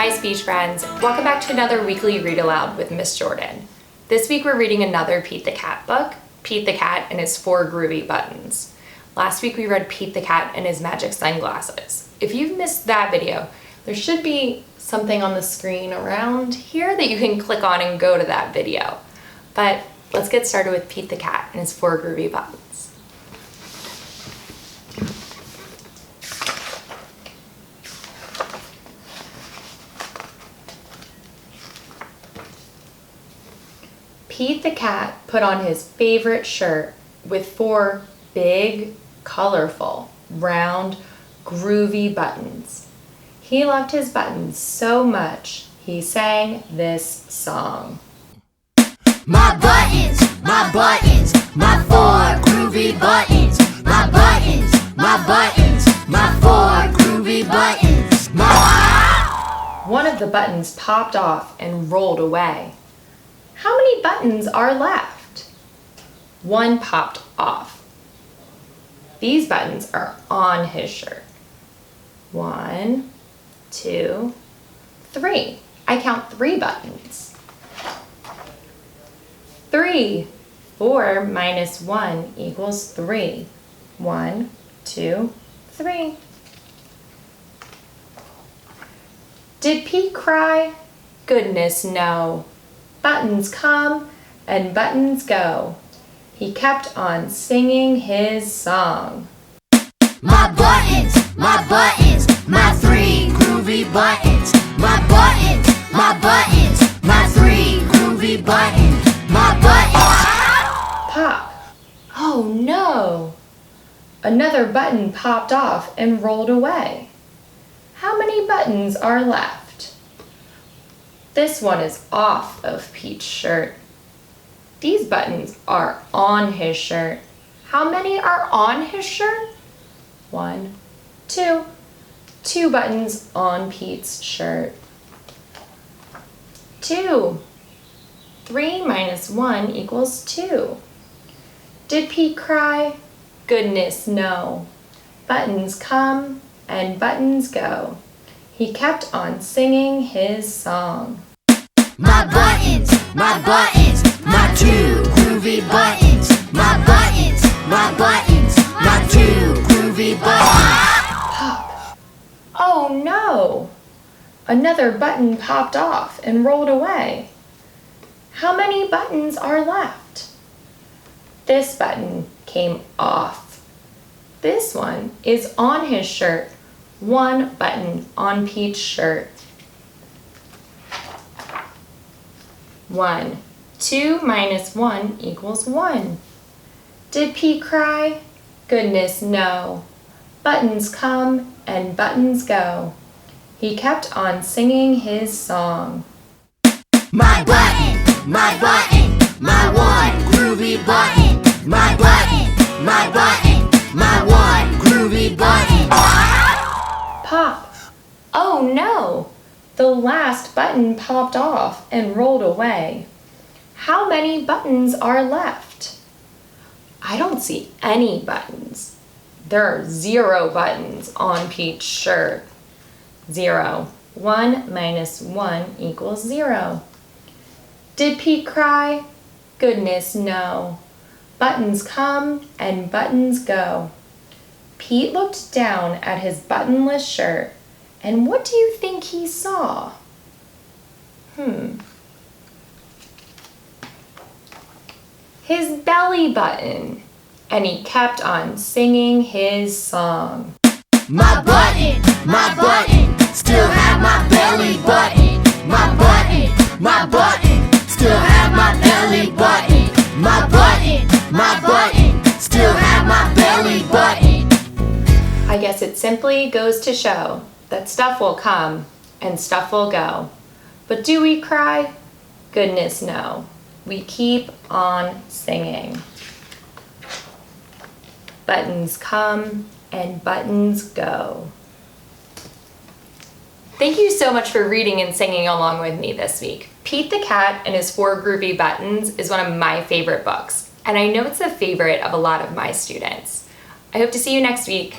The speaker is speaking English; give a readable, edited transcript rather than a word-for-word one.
Hi speech friends, welcome back to another weekly Read Aloud with Miss Jordan. This week we're reading another Pete the Cat book, Pete the Cat and His 4 Groovy Buttons. Last week we read Pete the Cat and His Magic Sunglasses. If you've missed that video, there should be something on the screen around here that you can click on and go to that video. But let's get started with Pete the Cat and His 4 Groovy Buttons. Pete the Cat put on his favorite shirt with 4 big, colorful, round, groovy buttons. He loved his buttons so much, he sang this song. My buttons, my 4 groovy buttons. My buttons, my 4 groovy buttons. One of the buttons popped off and rolled away. How many buttons are left? 1 popped off. These buttons are on his shirt. 1, 2, 3. I count 3 buttons. 3. 4 minus 1 equals 3. 1, 2, 3. Did Pete cry? Goodness, no. Buttons come and buttons go. He kept on singing his song. My buttons, my 3 groovy buttons. My buttons, my 3 groovy buttons. My buttons. Pop. Oh no! Another button popped off and rolled away. How many buttons are left? This one is off of Pete's shirt. These buttons are on his shirt. How many are on his shirt? 1, 2. 2 buttons on Pete's shirt. 2. 3 minus 1 equals 2. Did Pete cry? Goodness, no. Buttons come and buttons go. He kept on singing his song. My buttons, my 2 groovy buttons. My buttons, my 2 groovy buttons. Pop. Oh no! Another button popped off and rolled away. How many buttons are left? This button came off. This one is on his shirt. 1 button on Pete's shirt. 1. 2 minus 1 equals 1. Did Pete cry? Goodness, no. Buttons come and buttons go. He kept on singing his song. My button, my 1 groovy button. My button, my 1 groovy button. Pop. Oh no! The last button popped off and rolled away. How many buttons are left? I don't see any buttons. There are 0 buttons on Pete's shirt. 0. 1 minus 1 equals 0. Did Pete cry? Goodness, no. Buttons come and buttons go. Pete looked down at his buttonless shirt, and what do you think he saw? His belly button, and he kept on singing his song. My button, still have my belly button. My button, still have my belly button. My button, still have my belly button. I guess it simply goes to show that stuff will come and stuff will go. But do we cry? Goodness, no. We keep on singing. Buttons come and buttons go. Thank you so much for reading and singing along with me this week. Pete the Cat and His 4 Groovy Buttons is one of my favorite books, and I know it's a favorite of a lot of my students. I hope to see you next week.